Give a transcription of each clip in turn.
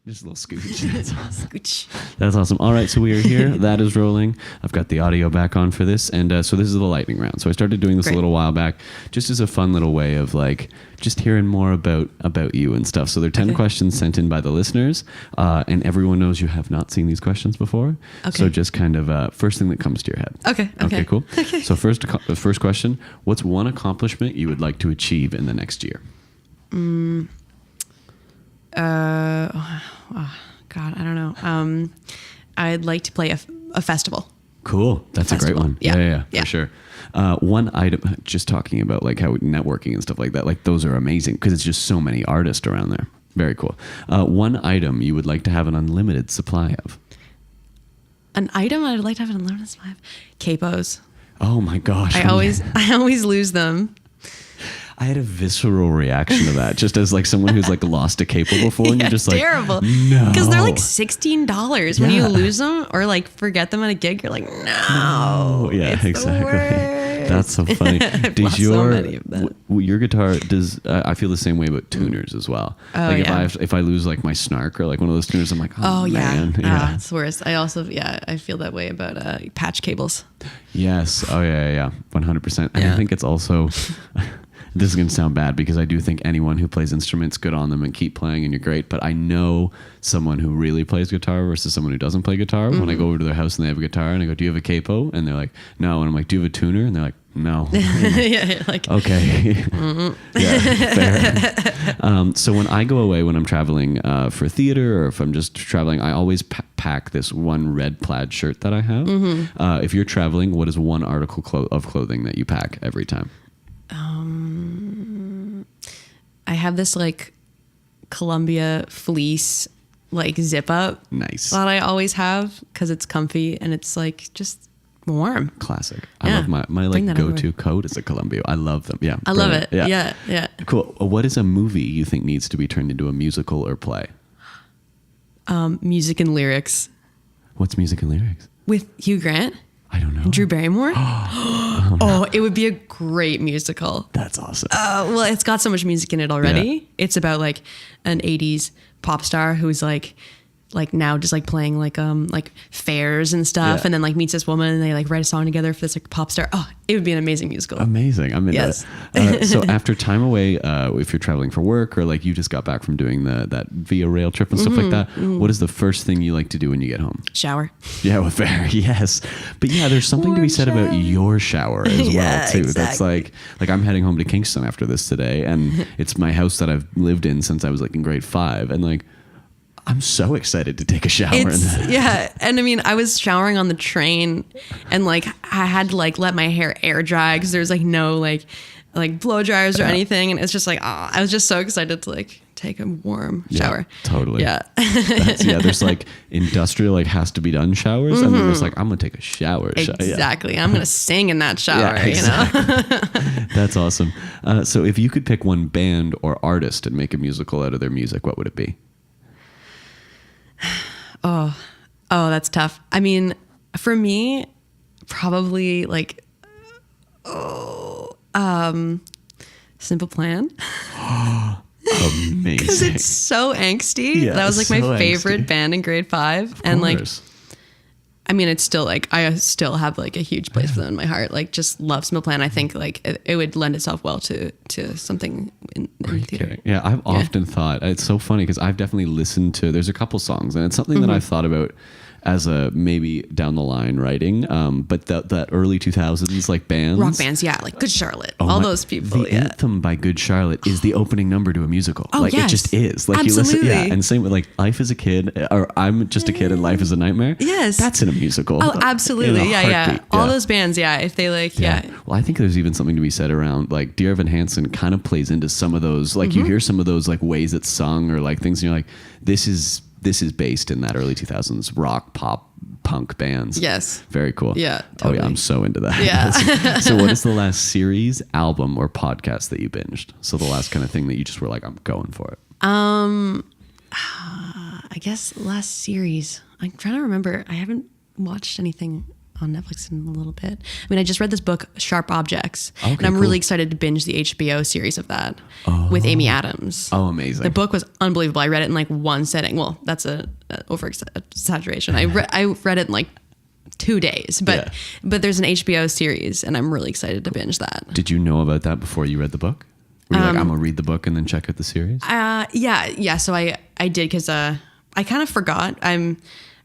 Just a little scooch. That's awesome. Scooch. That's awesome. All right, so we are here. That is rolling. I've got the audio back on for this, and so this is the lightning round. So I started doing this a little while back, just as a fun little way of like just hearing more about you and stuff. So there are 10 questions sent in by the listeners, and everyone knows you have not seen these questions before. Okay. So just kind of first thing that comes to your head. Okay. Okay. Cool. Okay. So first question: what's one accomplishment you would like to achieve in the next year? God, I don't know. I'd like to play a festival. Cool. That's a great one. Yeah, for sure. One item, just talking about like how networking and stuff like that, like those are amazing because it's just so many artists around there. Very cool. One item you would like to have an unlimited supply of? An item I'd like to have an unlimited supply of? Capos. Oh my gosh. I always lose them. I had a visceral reaction to that, just as like someone who's like lost a capo before, and you're just like, terrible. No, because they're like $16 when you lose them or like forget them at a gig. You're like, no, yeah, it's exactly. The worst. That's so funny. Does so many of them. Your guitar does? I feel the same way about tuners as well. Oh, like if I lose like my snark or like one of those tuners, I'm like, oh man, yeah, it's worse. I also I feel that way about patch cables. Yes. Oh yeah, 100%. And I think it's also. This is going to sound bad because I do think anyone who plays instruments, good on them and keep playing and you're great. But I know someone who really plays guitar versus someone who doesn't play guitar. When I go over to their house and they have a guitar and I go, do you have a capo? And they're like, no. And I'm like, do you have a tuner? And they're like, no. Yeah, like, okay. Yeah, fair. So when I go away, when I'm traveling for theater or if I'm just traveling, I always pack this one red plaid shirt that I have. If you're traveling, what is one article of clothing that you pack every time? I have this like Columbia fleece like zip up. Nice. That I always have because it's comfy and it's like just warm. Classic. I love my like go-to coat is a Columbia. I love them. Yeah. I love it. Yeah. Cool. What is a movie you think needs to be turned into a musical or play? Music and lyrics. What's music and lyrics? With Hugh Grant. I don't know. Drew Barrymore. Oh, it would be a great musical. That's awesome. Well, it's got so much music in it already. Yeah. It's about like an 80s pop star who's like now just like playing like fairs and stuff, and then like meets this woman and they like write a song together for this like pop star. Oh, it would be an amazing musical. Amazing. I'm into that. So after time away, if you're traveling for work or like you just got back from doing that Via Rail trip and stuff like that, what is the first thing you like to do when you get home? Shower. Yeah, well, fair. Yes. But yeah, there's something to be said about your shower as well too. Exactly. That's like I'm heading home to Kingston after this today, and it's my house that I've lived in since I was like in grade 5, and like I'm so excited to take a shower. Yeah. And I mean, I was showering on the train and like I had to like let my hair air dry because there's like no like blow dryers or anything. And it's just like, I was just so excited to like take a warm shower. Yeah, totally. Yeah. There's like industrial, like has to be done showers. And then there's like, I'm going to take a shower. Exactly. I'm going to sing in that shower, exactly. You know? That's awesome. So if you could pick one band or artist and make a musical out of their music, what would it be? Oh, that's tough. I mean, for me, probably like, Simple Plan. Amazing. Because it's so angsty. That was like my favorite band in grade 5. And like, I mean, it's still like, I still have like a huge place for them in my heart. Like just love Simple Plan. I think like it would lend itself well to something in theater. Yeah. I've often thought, it's so funny because I've definitely listened to, there's a couple songs and it's something that I've thought about as a maybe down the line writing. But that early 2000s like bands. Rock bands. Yeah. Like Good Charlotte. All those people. The anthem by Good Charlotte is the opening number to a musical. Oh, like it just is. Like absolutely. you listen. And same with like Life is a Kid or I'm Just a Kid and Life is a Nightmare. Yes. That's in a musical. Oh, absolutely. Yeah. All those bands. Yeah. If they like, Well, I think there's even something to be said around like Dear Evan Hansen kind of plays into some of those, like you hear some of those like ways it's sung or like things and you're like, this is based in that early 2000s rock, pop, punk bands. Yes. Very cool. Yeah. Totally. Oh yeah, I'm so into that. Yeah. So what is the last series, album, or podcast that you binged? So the last kind of thing that you just were like, I'm going for it. I guess last series. I'm trying to remember. I haven't watched anything on Netflix in a little bit. I mean, I just read this book, Sharp Objects, Okay, and I'm cool. really excited to binge the HBO series of that with Amy Adams. Oh, amazing. The book was unbelievable. I read it in like one sitting. Well, that's a over exaggeration. I read it in like 2 days, but there's an HBO series, and I'm really excited to binge that. Did you know about that before you read the book? Were you like, I'm gonna read the book and then check out the series? Yeah. So I did, because I kind of forgot.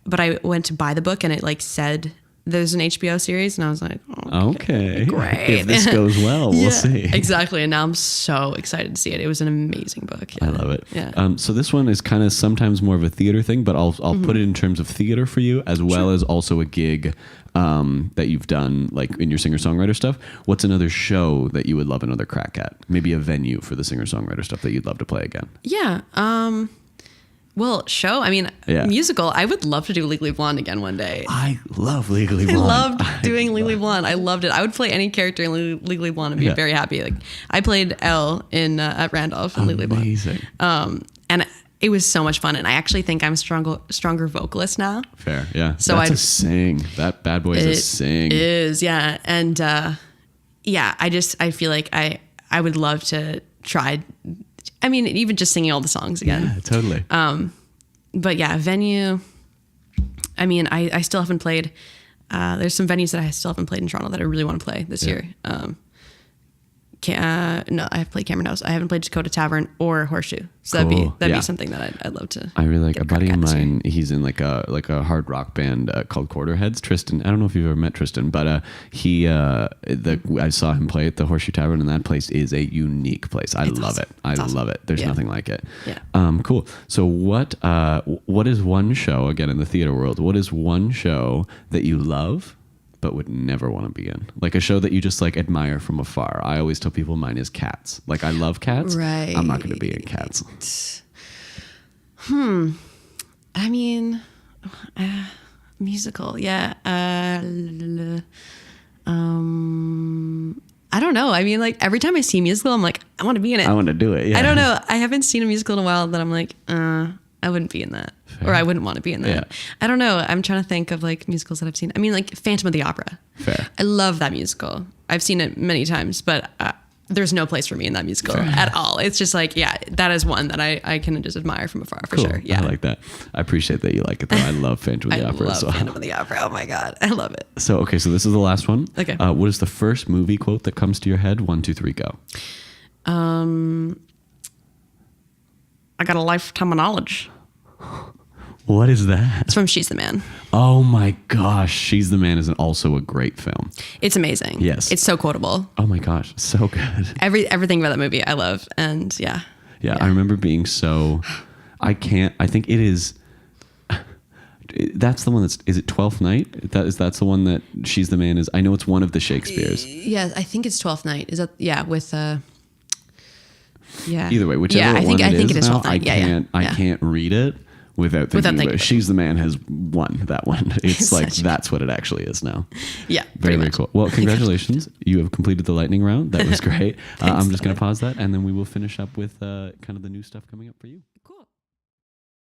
But I went to buy the book, and it like said there's an HBO series, and I was like, okay. Great. If this goes well, we'll see. Exactly. And now I'm so excited to see it. It was an amazing book. Yeah. I love it. Yeah. So this one is kind of sometimes more of a theater thing, but I'll put it in terms of theater for you, as well as also a gig that you've done, like in your singer-songwriter stuff. What's another show that you would love another crack at? Maybe a venue for the singer-songwriter stuff that you'd love to play again. Yeah. Well, show, I mean, musical. I would love to do Legally Blonde again one day. I love Legally Blonde. I loved doing Legally Blonde. I loved it. I would play any character in Legally Blonde and be very happy. Like, I played Elle in at Randolph in Legally Blonde. Amazing. And it was so much fun. And I actually think I'm a stronger vocalist now. Fair, yeah. So that's a sing. That bad boy is a sing. It is, yeah. And I feel like I would love to try. I mean, even just singing all the songs again. Yeah, totally. But yeah, venue. I mean, I still haven't played. There's some venues that I still haven't played in Toronto that I really want to play this year. No, I have played Cameron House. I haven't played Dakota Tavern or Horseshoe. So Cool. that'd be something that I'd love to. I really like a buddy of mine. He's in like a hard rock band called Quarterheads. Tristan. I don't know if you've ever met Tristan, but I saw him play at the Horseshoe Tavern, and that place is a unique place. It's love awesome. it. I love it. There's nothing like it. Yeah. Cool. So what is one show, again in the theater world? What is one show that you love but would never want to be in? Like a show that you just like admire from afar. I always tell people mine is Cats. Like, I love Cats. Right. I'm not going to be in Cats. I mean, musical. Yeah. I don't know. I mean, like, every time I see a musical, I'm like, I want to be in it. I want to do it. Yeah. I don't know. I haven't seen a musical in a while that I'm like, I wouldn't be in that. Fair. Or I wouldn't want to be in that. Yeah. I don't know. I'm trying to think of like musicals that I've seen. I mean, like Phantom of the Opera. Fair. I love that musical. I've seen it many times, but there's no place for me in that musical at all. It's just like, that is one that I can just admire from afar for sure. Yeah. I like that. I appreciate that you like it though. I love Phantom of the Opera as well. Phantom of the Opera. Oh my God. I love it. So this is the last one. Okay. What is the first movie quote that comes to your head? 1, 2, 3, go. I got a lifetime of knowledge. What is that? It's from She's the Man. Oh my gosh. She's the Man is also a great film. It's amazing. Yes. It's so quotable. Oh my gosh. So good. Everything about that movie I love. And yeah. I remember being so, I think it is, that's the one is it 12th Night? That's the one that She's the Man is. I know it's one of the Shakespeare's. Yeah, I think it's 12th Night. Is that, with, Either way, whichever one it is now, I can't read it without thinking about She's the Man has won that one. It's like, that's what it actually is now. Yeah. Very cool. Well, congratulations. You have completed the lightning round. That was great. I'm just going to pause that, and then we will finish up with kind of the new stuff coming up for you.